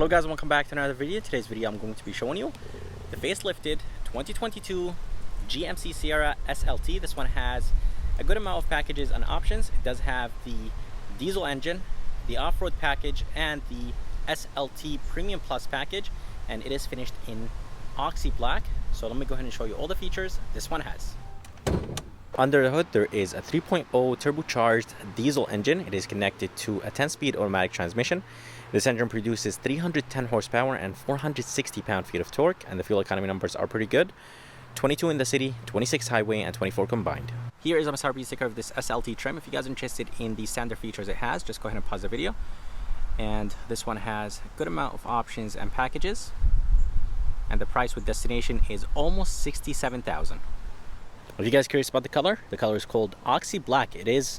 Hello guys, welcome back to another video. Today's video I'm going to be showing you the facelifted 2022 GMC Sierra SLT. This one has a good amount of packages and options. It does have the diesel engine, the off-road package, and the SLT Premium Plus package, and it is finished in Oxy Black. So let me go ahead and show you all the features this one has. Under the hood, there is a 3.0 turbocharged diesel engine. It is connected to a 10-speed automatic transmission. This engine produces 310 horsepower and 460 pound-feet of torque, and the fuel economy numbers are pretty good. 22 in the city, 26 highway, and 24 combined. Here is a MSRP sticker of this SLT trim. If you guys are interested in the standard features it has, just go ahead and pause the video. And this one has a good amount of options and packages. And the price with destination is almost $67,000. Are you guys curious about the color is called Oxy Black. It is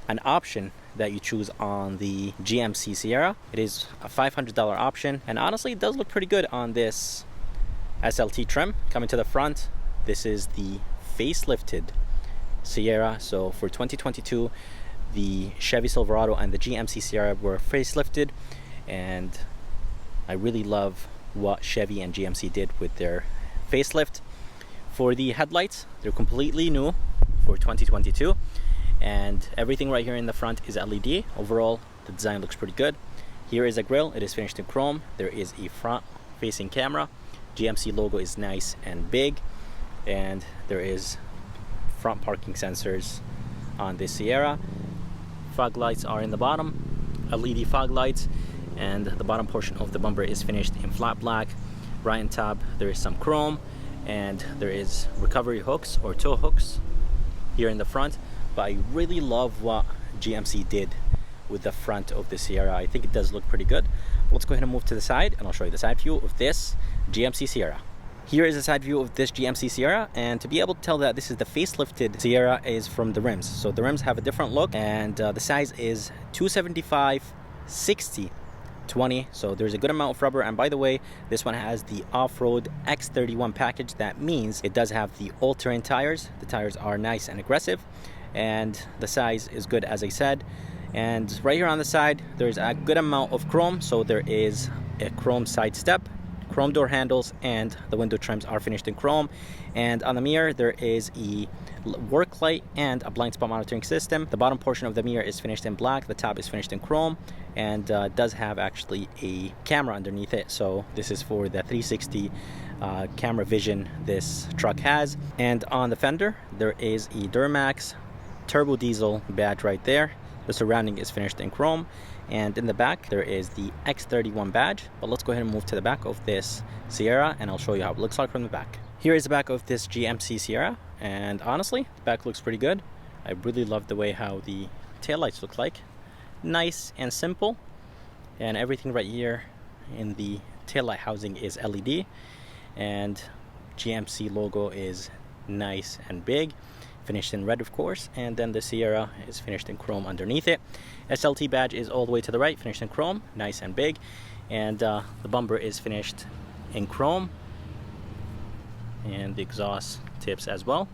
an option that you choose on the GMC Sierra. It is a $500 option, and honestly it does look pretty good on this SLT trim. Coming to the front, this is the facelifted Sierra. So for 2022, the Chevy Silverado and the GMC Sierra were facelifted, and I really love what Chevy and GMC did with their facelift. For the headlights, they're completely new for 2022, and everything right here in the front is LED. Overall, the design looks pretty good. Here is a grille. It is finished in chrome. There is a front facing camera. GMC logo is nice and big, and there is front parking sensors on this Sierra. Fog lights are in the bottom, LED fog lights, and the bottom portion of the bumper is finished in flat black. Right on top there is some chrome, and there is recovery hooks or tow hooks here in the front. But I really love what GMC did with the front of the Sierra. I think it does look pretty good. Let's go ahead and move to the side, and I'll show you the side view of this GMC Sierra. Here is the side view of this GMC Sierra, and to be able to tell that this is the facelifted Sierra is from the rims. So the rims have a different look, and the size is 275/60 20, so there's a good amount of rubber. And by the way, this one has the off-road X31 package. That means it does have the all-terrain tires. The tires are nice and aggressive, and the size is good, as I said. And right here on the side, there's a good amount of chrome. So there is a chrome side step, chrome door handles, and the window trims are finished in chrome. And on the mirror, there is a work light and a blind spot monitoring system. The bottom portion of the mirror is finished in black. The top is finished in chrome, and does have actually a camera underneath it. So this is for the 360 camera vision this truck has. And on the fender, there is a Duramax turbo diesel badge right there. The surrounding is finished in chrome, and in the back there is the X31 badge. But let's go ahead and move to the back of this Sierra, and I'll show you how it looks like from the back. Here is the back of this GMC Sierra, and honestly, the back looks pretty good. I really love the way how the taillights look like. Nice and simple, and everything right here in the taillight housing is LED, and GMC logo is nice and big, finished in red of course. And then the Sierra is finished in chrome underneath it. SLT badge is all the way to the right, finished in chrome, nice and big. And the bumper is finished in chrome, and the exhaust tips as well.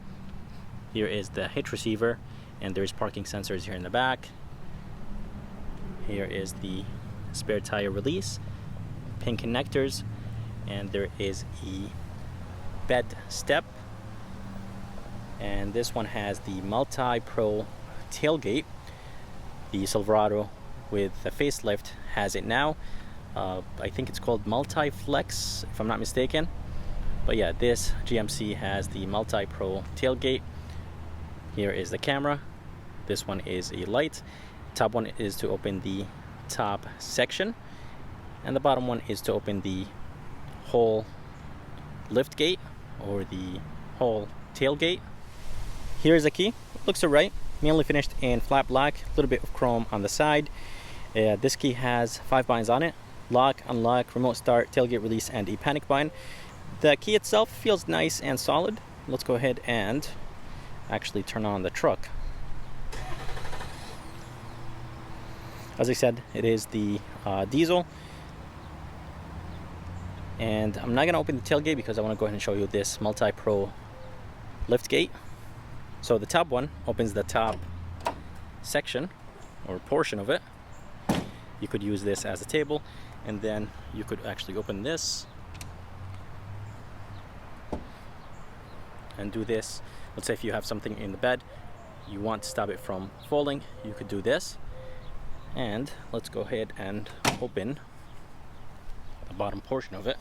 Here is the hitch receiver, and there's parking sensors here in the back. Here is the spare tire release, pin connectors, and there is a bed step. And this one has the multi-pro tailgate. The Silverado with the facelift has it now. I think it's called multi-flex if I'm not mistaken. But yeah, this GMC has the multi-pro tailgate. Here is the camera. This one is a light. Top one is to open the top section, and the bottom one is to open the whole lift gate or the whole tailgate. Here's the key. It looks alright. Mainly finished in flat black, a little bit of chrome on the side. This key has 5 binds on it: lock, unlock, remote start, tailgate release, and a panic bind. The key itself feels nice and solid. Let's go ahead and actually turn on the truck. As I said, it is the diesel, and I'm not going to open the tailgate because I want to go ahead and show you this multi-pro lift gate. So the top one opens the top section or portion of it. You could use this as a table, and then you could actually open this and do this. Let's say if you have something in the bed, you want to stop it from falling, you could do this. And let's go ahead and open the bottom portion of it.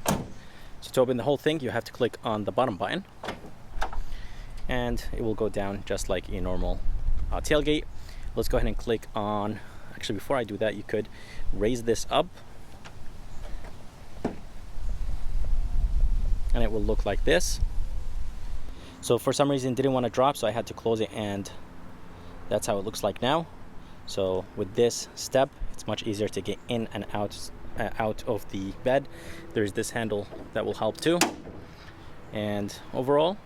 So to open the whole thing, you have to click on the bottom button, and it will go down just like a normal tailgate. Let's go ahead and click on, actually before I do that, you could raise this up and it will look like this. So for some reason it didn't want to drop, so I had to close it, and that's how it looks like now. So with this step, it's much easier to get in and out of the bed. There's this handle that will help too. And overall,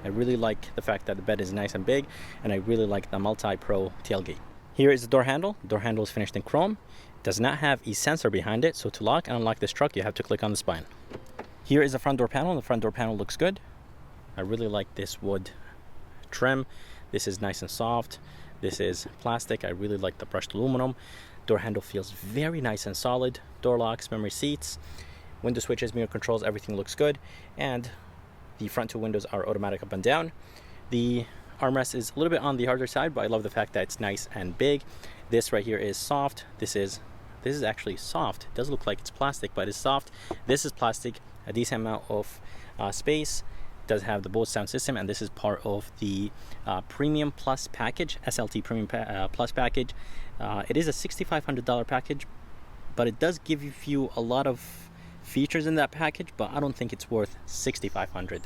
I really like the fact that the bed is nice and big, and I really like the multi-pro tailgate. Here is the door handle. The door handle is finished in chrome. It does not have a sensor behind it, so to lock and unlock this truck, you have to click on the spine. Here is the front door panel. The front door panel looks good. I really like this wood trim. This is nice and soft. This is plastic. I really like the brushed aluminum. Door handle feels very nice and solid. Door locks, memory seats, window switches, mirror controls, everything looks good. And the front two windows are automatic up and down. The armrest is a little bit on the harder side, but I love the fact that it's nice and big. This right here is soft. This is actually soft. It does look like it's plastic, but it's soft. This is plastic, a decent amount of space. Does have the Bose sound system, and this is part of the Premium Plus package, SLT Premium Plus package. It is a $6,500 package, but it does give you a lot of features in that package, but I don't think it's worth $6,500.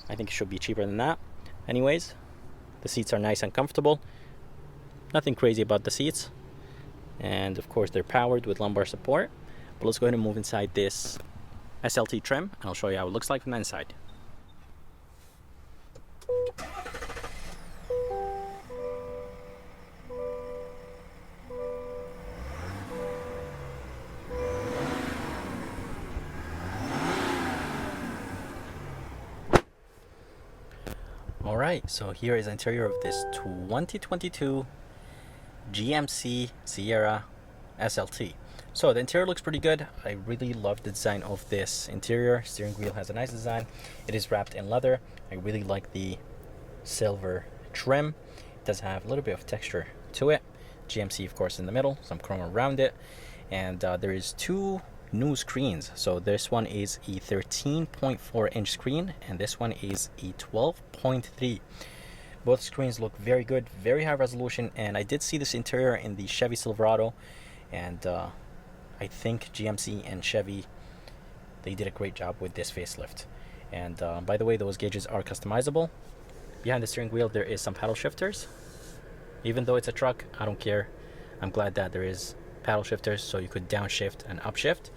I think it should be cheaper than that. Anyways, the seats are nice and comfortable. Nothing crazy about the seats, and of course they're powered with lumbar support. But let's go ahead and move inside this SLT trim, and I'll show you how it looks like from the inside. Alright, so here is the interior of this 2022 GMC Sierra SLT. So the interior looks pretty good. I really love the design of this interior. Steering wheel has a nice design. It is wrapped in leather. I really like the silver trim. It does have a little bit of texture to it. GMC, of course, in the middle, some chrome around it. And there is two new screens. So this one is a 13.4 inch screen, and this one is a 12.3. Both screens look very good, very high resolution, and I did see this interior in the Chevy Silverado, and I think GMC and Chevy, they did a great job with this facelift. And by the way, those gauges are customizable. Behind the steering wheel there is some paddle shifters. Even though it's a truck, I don't care. I'm glad that there is paddle shifters, so you could downshift and upshift.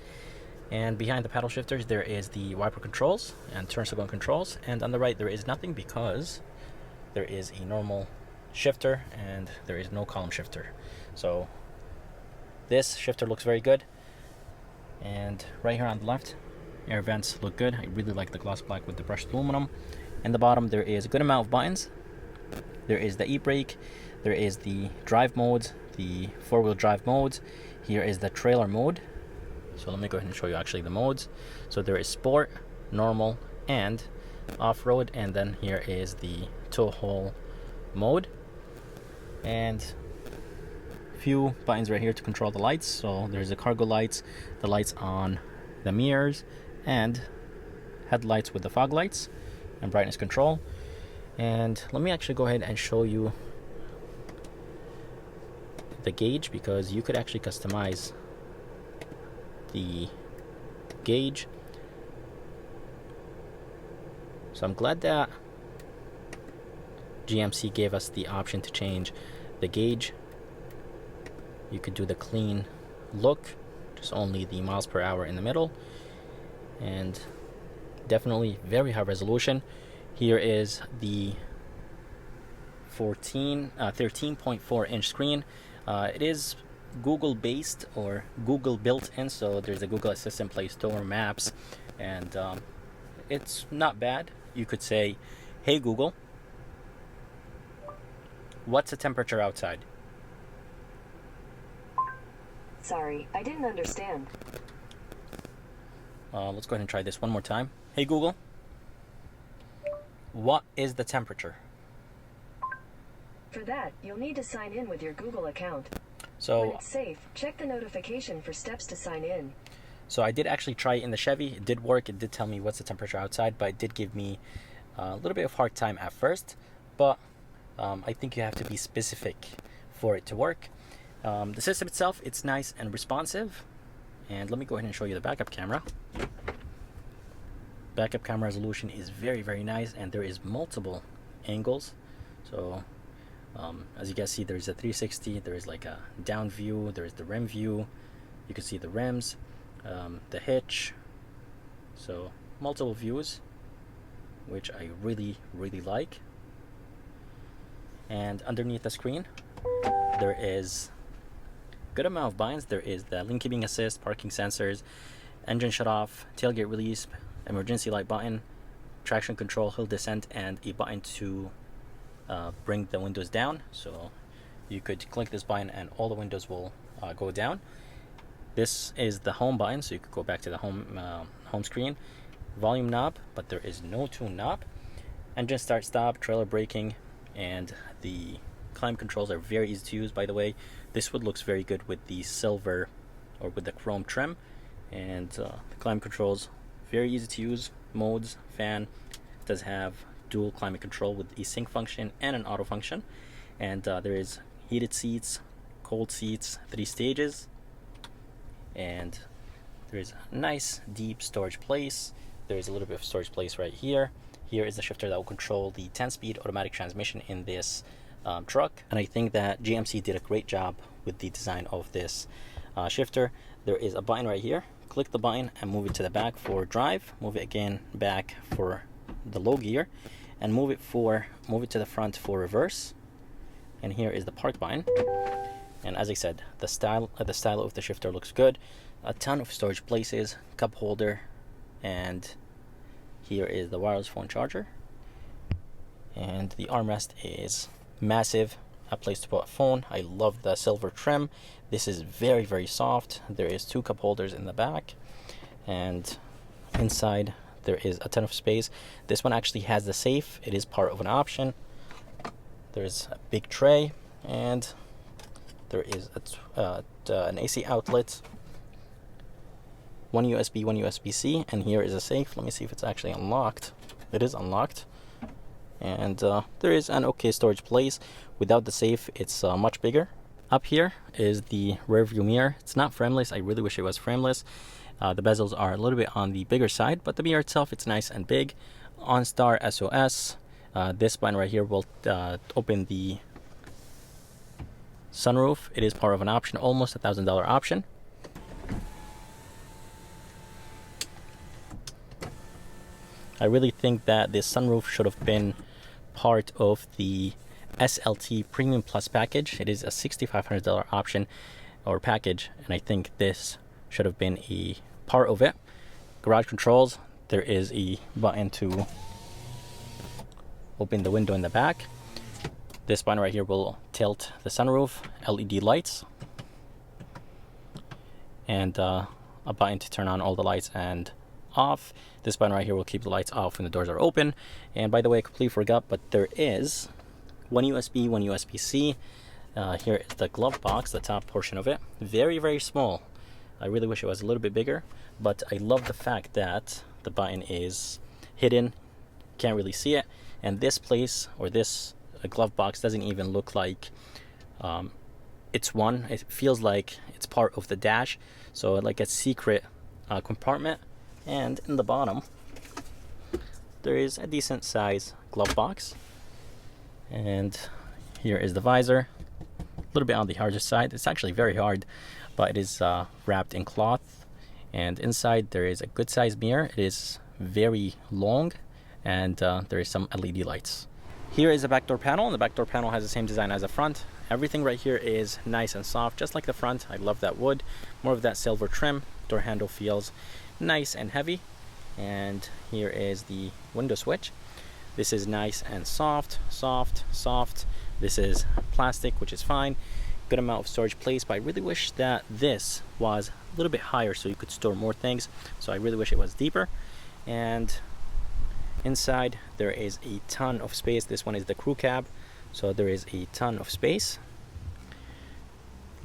And behind the paddle shifters there is the wiper controls and turn signal controls, and on the right there is nothing because there is a normal shifter and there is no column shifter. So this shifter looks very good. And right here on the left, air vents look good. I really like the gloss black with the brushed aluminum. In the bottom there is a good amount of buttons. There is the e-brake, there is the drive modes, the four-wheel drive modes. Here is the trailer mode. So let me go ahead and show you actually the modes. So there is sport, normal, and off-road, and then here is the tow haul mode. And a few buttons right here to control the lights. So there's the cargo lights, the lights on the mirrors, and headlights with the fog lights and brightness control. And let me actually go ahead and show you the gauge, because you could actually customize the gauge. So I'm glad that GMC gave us the option to change the gauge. You could do the clean look, just only the miles per hour in the middle, and definitely very high resolution. Here is the 13.4 inch screen. It is Google based or Google built in, so there's a Google Assistant, Play Store, Maps, and it's not bad. You could say, hey Google, what's the temperature outside? Sorry, I didn't understand. Let's go ahead and try this one more time. Hey Google, what is the temperature? For that, you'll need to sign in with your Google account. So when it's safe, check the notification for steps to sign in. So I did actually try it in the Chevy. It did work. It did tell me what's the temperature outside, but it did give me a little bit of hard time at first. But I think you have to be specific for it to work. The system itself, it's nice and responsive. And let me go ahead and show you the backup camera. Backup camera resolution is very, very nice, and there is multiple angles. So as you guys see, there's a 360, there is like a down view, there is the rim view. You can see the rims, the hitch. So multiple views, which I really, really like. And underneath the screen, there is a good amount of buttons. There is the lane keeping assist, parking sensors, engine shut off, tailgate release, emergency light button, traction control, hill descent, and a button to bring the windows down. So you could click this button and all the windows will go down. This is the home button, so you could go back to the home screen. Volume knob, but there is no tune knob. Engine start stop, trailer braking, and the climate controls are very easy to use. By the way, this wood looks very good with the silver or with the chrome trim. And the climate controls, very easy to use. Modes, fan, it does have dual climate control with a sync function and an auto function. And there is heated seats, cold seats, 3 stages. And there is a nice deep storage place. There is a little bit of storage place right here. Here is the shifter that will control the 10-speed automatic transmission in this truck. And I think that GMC did a great job with the design of this shifter. There is a button right here. Click the button and move it to the back for drive. Move it again back for the low gear, and move it to the front for reverse. And here is the park button. And as I said, the style of the shifter looks good. A ton of storage places, cup holder, and here is the wireless phone charger. And the armrest is massive, a place to put a phone. I love the silver trim. This is very, very soft. There is 2 cup holders in the back, and inside there is a ton of space. This one actually has the safe. It is part of an option. There's a big tray, and there is an AC outlet, 1 USB, 1 USB-C, and here is a safe. Let me see if it's actually unlocked. It is unlocked. And there is an okay storage place. Without the safe, it's much bigger. Up here is the rear view mirror. It's not frameless. I really wish it was frameless. The bezels are a little bit on the bigger side, but the mirror itself, it's nice and big. OnStar SOS. This button right here will open the sunroof. It is part of an option, almost $1,000 option. I really think that this sunroof should have been part of the SLT Premium Plus package. It is a $6,500 option or package, and I think this should have been a part of it. Garage controls, there is a button to open the window in the back. This button right here will tilt the sunroof, LED lights, and a button to turn on all the lights and off. This button right here will keep the lights off when the doors are open. And by the way, I completely forgot, but there is 1 USB, 1 USB-C. Here is the glove box, the top portion of it. Very, very small. I really wish it was a little bit bigger, but I love the fact that the button is hidden. Can't really see it. And this place, or this glove box, doesn't even look like it's one. It feels like it's part of the dash. So like a secret compartment. And in the bottom, there is a decent size glove box. And here is the visor. A little bit on the harder side. It's actually very hard, but it is wrapped in cloth. And inside there is a good sized mirror. It is very long, and there is some LED lights. Here is the back door panel, and the back door panel has the same design as the front. Everything right here is nice and soft, just like the front. I love that wood. More of that silver trim. Door handle feels nice and heavy. And here is the window switch. This is nice and soft. This is plastic, which is fine. good amount of storage place, but I really wish that this was a little bit higher so you could store more things. So I really wish it was deeper. And inside there is a ton of space. This one is the crew cab, so there is a ton of space.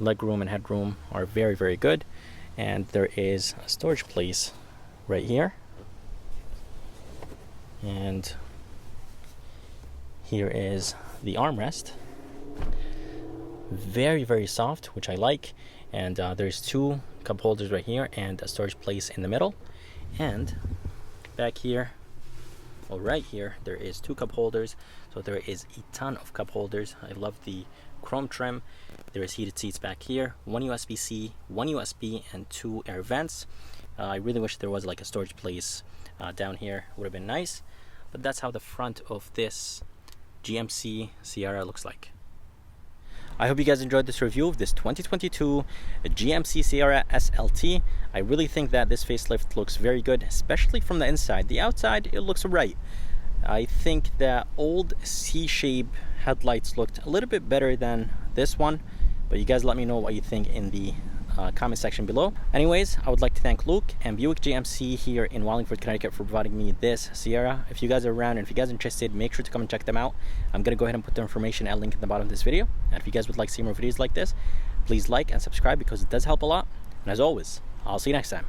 Leg room and headroom are very, very good. And there is a storage place right here. And here is the armrest. Very, very soft, which I like. And there's 2 cup holders right here and a storage place in the middle. And back here, or right here, there is 2 cup holders. So there is a ton of cup holders. I love the chrome trim. There is heated seats back here, 1 USB-C, 1 USB, and 2 air vents. I really wish there was like a storage place down here. Would have been nice. But that's how the front of this GMC Sierra looks like. I hope you guys enjoyed this review of this 2022 GMC Sierra SLT. I really think that this facelift looks very good, especially from the inside. The outside, it looks right. I think that old C-shape headlights looked a little bit better than this one, but you guys let me know what you think in the comment section below. Anyways, I would like to thank Luke and Buick GMC here in Wallingford, Connecticut for providing me this Sierra. If you guys are around and if you guys are interested, make sure to come and check them out. I'm going to go ahead and put their information and link in the bottom of this video. And if you guys would like to see more videos like this, please like and subscribe because it does help a lot. And as always, I'll see you next time.